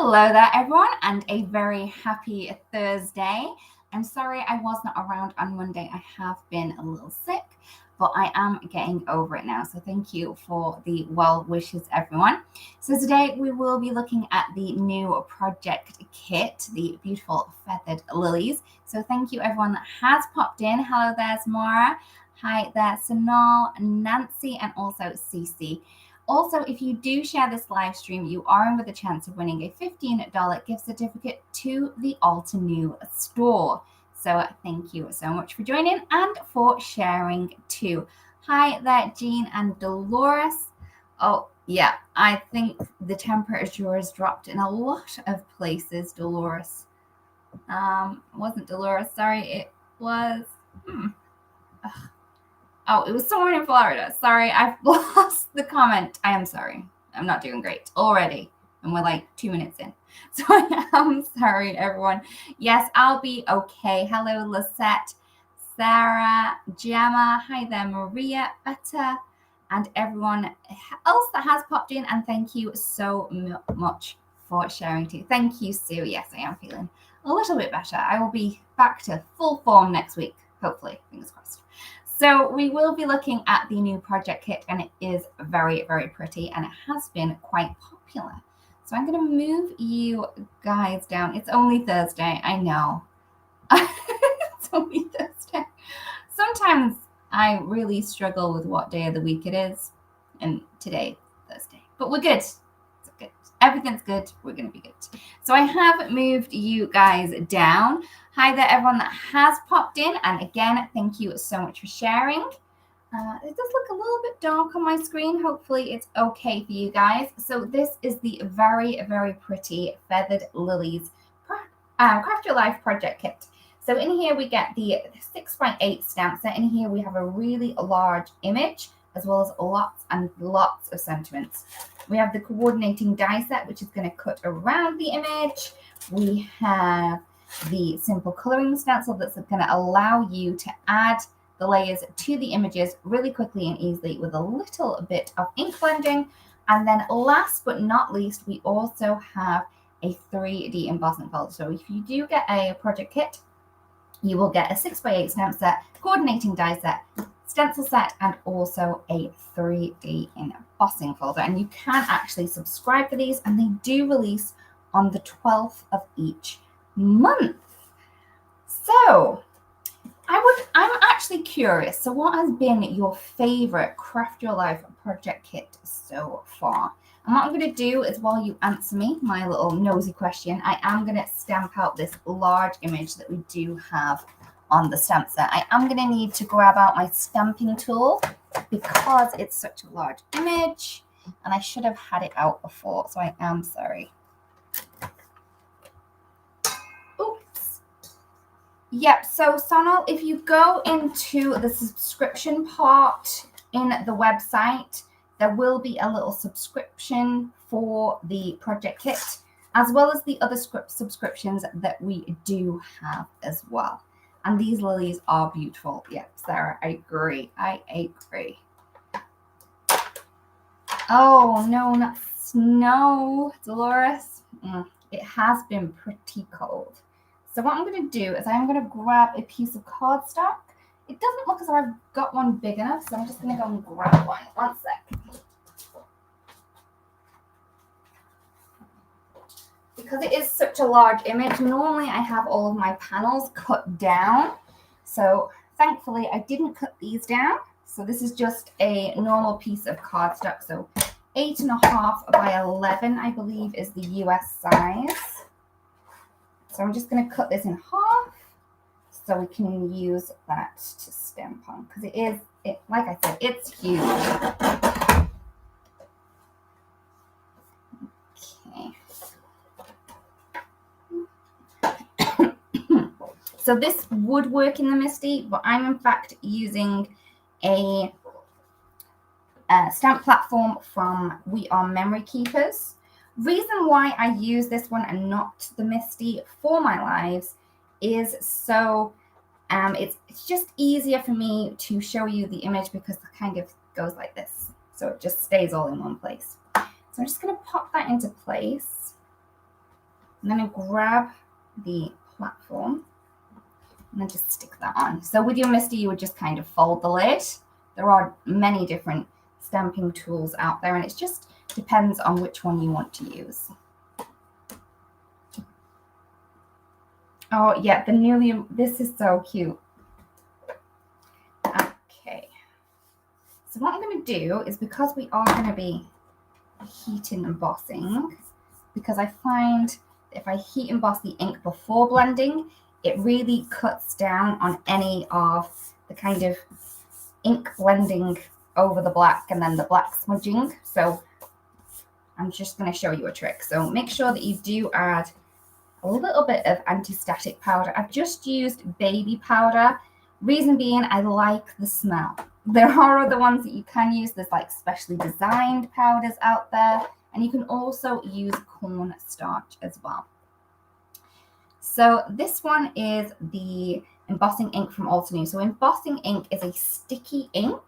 Hello there, everyone, and a very happy Thursday. I'm sorry I was not around on Monday. I have been a little sick, but I am getting over it now. So thank you for the well wishes, everyone. So today we will be looking at the new project kit, the beautiful feathered lilies. So thank you, everyone that has popped in. Hello there, Samara. Hi there, Sonal, Nancy, and also Cece. Also, if you do share this live stream, you are in with a chance of winning a $15 gift certificate to the Alta New store. So thank you so much for joining and for sharing too. Hi there, Jean and Dolores. Oh, yeah, I think the temperature has dropped in a lot of places, Dolores. Wasn't Dolores, sorry, it was... Oh, it was somewhere in Florida. Sorry, I've lost the comment. I am sorry. I'm not doing great already. And we're like 2 minutes in. So I am sorry, everyone. Yes, I'll be okay. Hello, Lisette, Sarah, Gemma. Hi there, Maria, Betta, and everyone else that has popped in. And thank you so much for sharing too. Thank you, Sue. Yes, I am feeling a little bit better. I will be back to full form next week, hopefully. Fingers crossed. So we will be looking at the new project kit, and it is very, very pretty, and it has been quite popular. So I'm going to move you guys down. It's only Thursday, I know. It's only Thursday. Sometimes I really struggle with what day of the week it is, and today, Thursday. But we're good. It's good. Everything's good. We're going to be good. So I have moved you guys down. Hi there, everyone that has popped in. And again, thank you so much for sharing. It does look a little bit dark on my screen. Hopefully it's okay for you guys. So this is the very, very pretty Feathered Lilies Craft Your Life project kit. So in here we get the 6x8 stamp set. In here we have a really large image, as well as lots and lots of sentiments. We have the coordinating die set, which is going to cut around the image. We have the simple coloring stencil that's going to allow you to add the layers to the images really quickly and easily with a little bit of ink blending. And then last but not least, we also have a 3D embossing folder. So if you do get a project kit, you will get a 6x8 stamp set, coordinating die set, stencil set, and also a 3D embossing folder. And you can actually subscribe for these, and they do release on the 12th of each month. So I'm actually curious. So what has been your favorite Craft Your Life project kit so far? And what I'm going to do is, while you answer me my little nosy question, I am going to stamp out this large image that we do have on the stamp set. I am going to need to grab out my stamping tool because it's such a large image, and I should have had it out before, so I am sorry. Oops. Yep, so Sonal, if you go into the subscription part in the website, there will be a little subscription for the project kit, as well as the other subscriptions that we do have as well. And these lilies are beautiful. Yep, Sarah, I agree. I agree. Oh, no, not snow, Dolores. It has been pretty cold. So what I'm going to do is I'm going to grab a piece of cardstock. It doesn't look as though I've got one big enough, so I'm just going to go and grab one. One sec. Because it is such a large image, normally I have all of my panels cut down. So thankfully I didn't cut these down. So this is just a normal piece of cardstock. So 8.5 by 11, I believe, is the US size. So I'm just going to cut this in half so we can use that to stamp on, because like I said, it's huge. Okay. So this would work in the Misty, but I'm in fact using a stamp platform from We Are Memory Keepers. Reason why I use this one and not the Misty for my lives is so it's just easier for me to show you the image, because it kind of goes like this. So it just stays all in one place. So I'm just going to pop that into place. I'm going to grab the platform and then just stick that on. So with your mister, you would just kind of fold the lid. There are many different stamping tools out there, and it just depends on which one you want to use. Oh yeah, this is so cute. Okay. So what I'm going to do is, because we are going to be heating embossing, because I find if I heat emboss the ink before blending, it really cuts down on any of the kind of ink blending over the black and then the black smudging. So I'm just going to show you a trick. So make sure that you do add a little bit of anti-static powder. I've just used baby powder. Reason being, I like the smell. There are other ones that you can use. There's like specially designed powders out there, and you can also use cornstarch as well. So this one is the embossing ink from Altenew. So embossing ink is a sticky ink.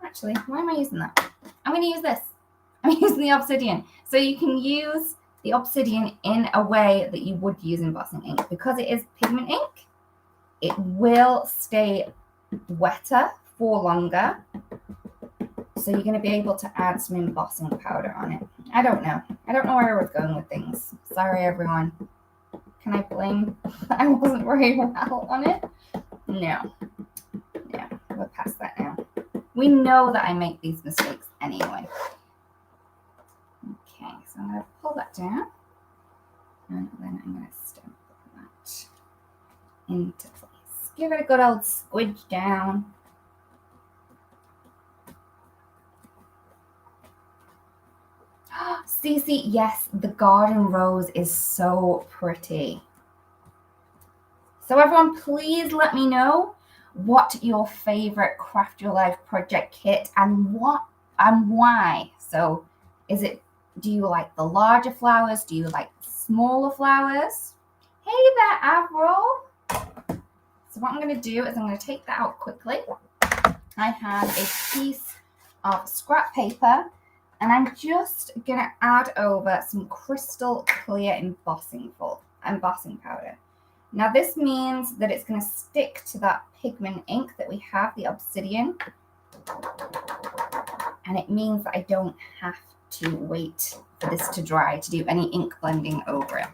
Actually, why am I using that? I'm going to use this. I'm using the obsidian. So you can use the obsidian in a way that you would use embossing ink. Because it is pigment ink, it will stay wetter for longer. So you're going to be able to add some embossing powder on it. I don't know where I was going with things. Sorry, everyone. Can I blame I wasn't very well on it? No. Yeah, we're past that now. We know that I make these mistakes anyway. Okay, so I'm going to pull that down, and then I'm going to stamp that into place. Give it a good old squidge down. Cece, yes, the garden rose is so pretty. So everyone, please let me know what your favorite Craft Your Life project kit and why. So do you like the larger flowers? Do you like the smaller flowers? Hey there, Avril. So what I'm going to do is I'm going to take that out quickly. I have a piece of scrap paper, and I'm just going to add over some crystal clear embossing powder. Now this means that it's going to stick to that pigment ink that we have, the obsidian. And it means that I don't have to wait for this to dry to do any ink blending over it.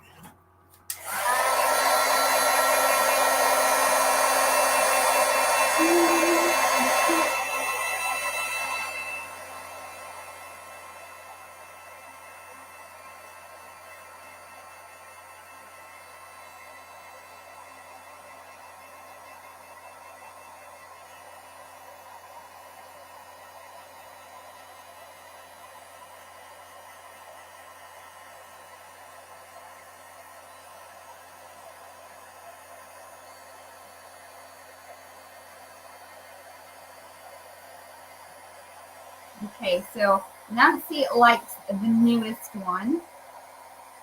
Okay, so Nancy likes the newest one,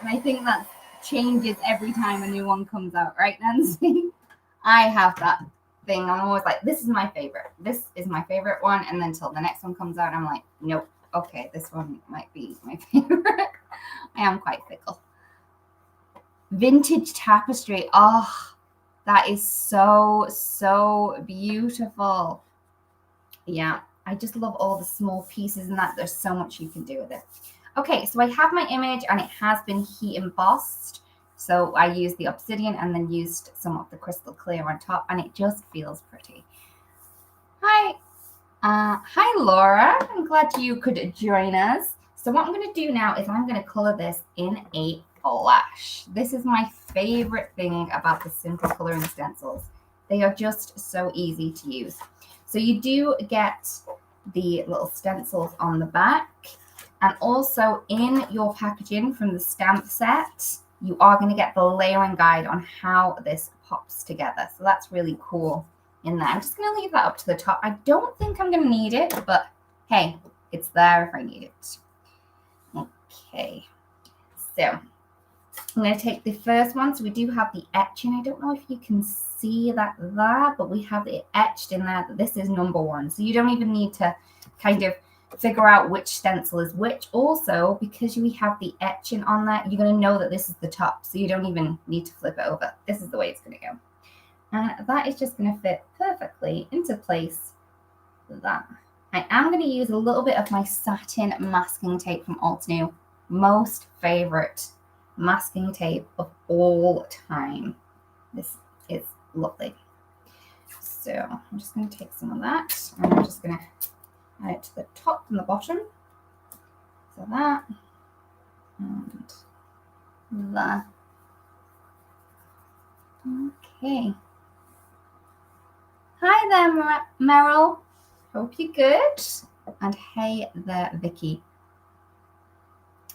and I think that changes every time a new one comes out, right, Nancy? I have that thing. I'm always like, this is my favorite. This is my favorite one, and then until the next one comes out, I'm like, nope. Okay, this one might be my favorite. I am quite fickle. Vintage tapestry. Oh, that is so, so beautiful. Yeah. I just love all the small pieces and that. There's so much you can do with it. Okay, so I have my image and it has been heat embossed. So I used the obsidian and then used some of the crystal clear on top, and it just feels pretty. Hi. Hi, Laura. I'm glad you could join us. So what I'm going to do now is I'm going to color this in a flash. This is my favorite thing about the simple coloring stencils. They are just so easy to use. So you do get the little stencils on the back, and also in your packaging from the stamp set, you are going to get the layering guide on how this pops together. So that's really cool in there. I'm just going to leave that up to the top. I don't think I'm going to need it, but hey, it's there if I need it. Okay, so I'm going to take the first one. So we do have the etching. I don't know if you can see that there, but we have it etched in there that this is number 1. So you don't even need to kind of figure out which stencil is which. Also, because we have the etching on that, you're going to know that this is the top, so you don't even need to flip it over. This is the way it's going to go. And that is just going to fit perfectly into place like that. I am going to use a little bit of my satin masking tape from Altenew. Most favorite masking tape of all time. This is lovely. So I'm just going to take some of that and I'm just going to add it to the top and the bottom. So that and that. Okay. Hi there, Meryl. Hope you're good. And hey there, Vicky.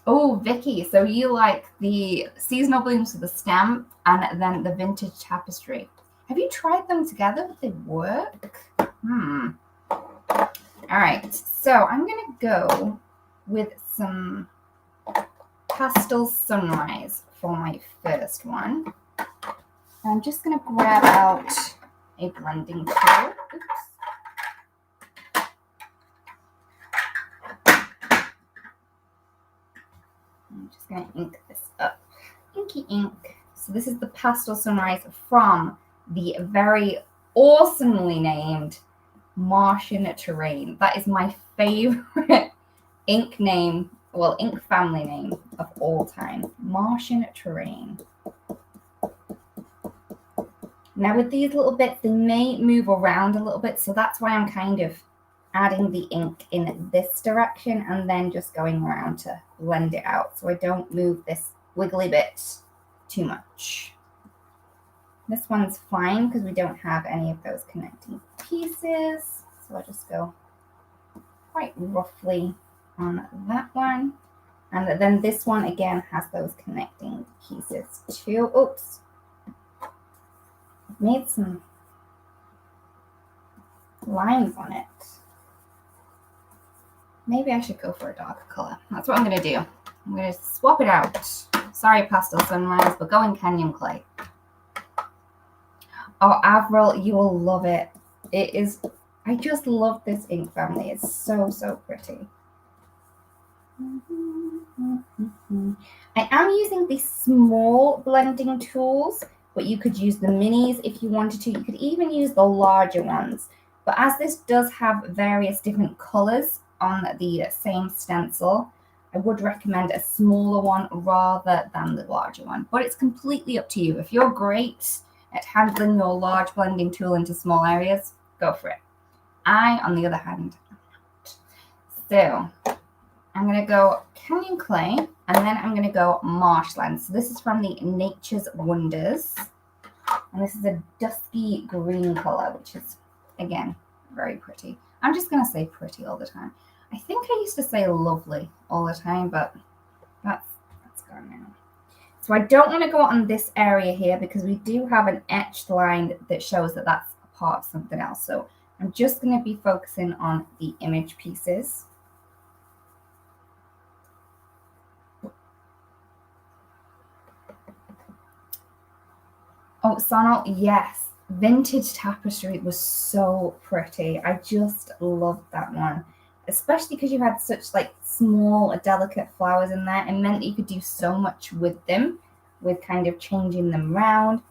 Oh, Vicky, so you like the seasonal blooms with the stamp and then the vintage tapestry. Have you tried them together? Would they work? All right, so I'm going to go with some Pastel Sunrise for my first one. I'm just going to grab out a blending tool. Oops. I'm just going to ink this up. Inky ink. So this is the Pastel Sunrise from the very awesomely named Martian Terrain. That is my favorite ink name, well, ink family name of all time. Martian Terrain. Now with these little bits, they may move around a little bit, so that's why I'm kind of adding the ink in this direction and then just going around to blend it out so I don't move this wiggly bit too much. This one's fine because we don't have any of those connecting pieces, so I'll just go quite roughly on that one. And then this one again has those connecting pieces too. Oops, I've made some lines on it. Maybe I should go for a darker color. That's what I'm going to do. I'm going to swap it out. Sorry, Pastel Sunrise, but go in Canyon Clay. Oh, Avril, you will love it. It is, I just love this ink family. It's so, so pretty. I am using the small blending tools, but you could use the minis if you wanted to. You could even use the larger ones. But as this does have various different colors on the same stencil, I would recommend a smaller one rather than the larger one. But it's completely up to you. If you're great at handling your large blending tool into small areas, go for it. I, on the other hand, am not. So I'm going to go Canyon Clay, and then I'm going to go Marshland. So this is from the Nature's Wonders. And this is a dusky green color, which is, again, very pretty. I'm just going to say pretty all the time. I think I used to say lovely all the time, but that's gone now. So I don't want to go on this area here because we do have an etched line that shows that that's a part of something else. So I'm just going to be focusing on the image pieces. Oh, Sonal, yes. Vintage Tapestry was so pretty. I just loved that one. Especially because you had such like small, delicate flowers in there. It meant that you could do so much with them, with kind of changing them around.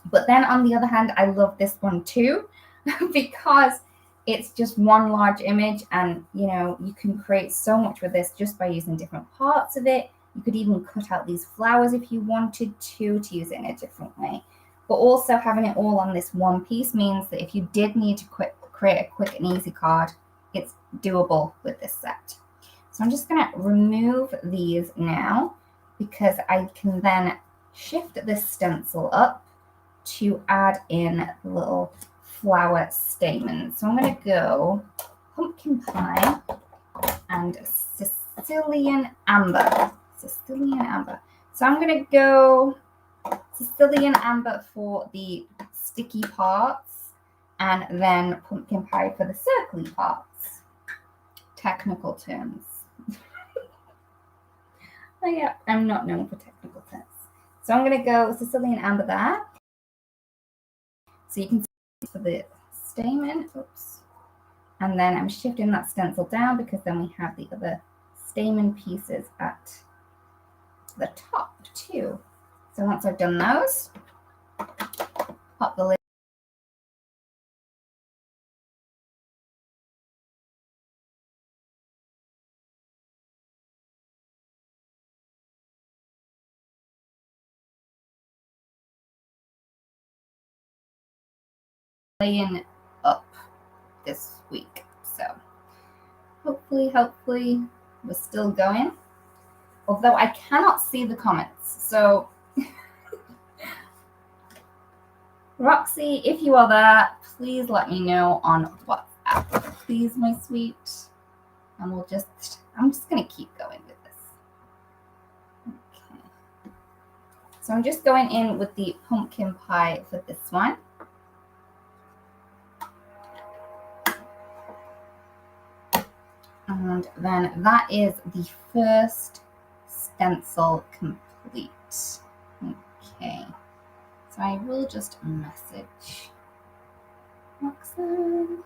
But then on the other hand, I love this one too, because it's just one large image and, you know, you can create so much with this just by using different parts of it. You could even cut out these flowers if you wanted to use it in a different way. But also having it all on this one piece means that if you did need to create a quick and easy card, it's doable with this set. So I'm just going to remove these now because I can then shift this stencil up to add in the little flower stamens. So I'm going to go Pumpkin Pie and Sicilian Amber. Sicilian Amber. So I'm going to go Sicilian Amber for the sticky parts and then Pumpkin Pie for the circly parts. Technical terms. Oh yeah, I'm not known for technical terms. So I'm going to go Sicilian Amber there. So you can see for the stamen, oops, And then I'm shifting that stencil down because then we have the other stamen pieces at the top too. So once I've done those, pop the lid laying up this week. So hopefully we're still going. Although I cannot see the comments. So Roxy, if you are there, please let me know on WhatsApp. Please, my sweet. And I'm just gonna keep going with this. Okay. So I'm just going in with the pumpkin pie for this one. And then that is the first stencil complete. Okay. So I will just message Roxanne.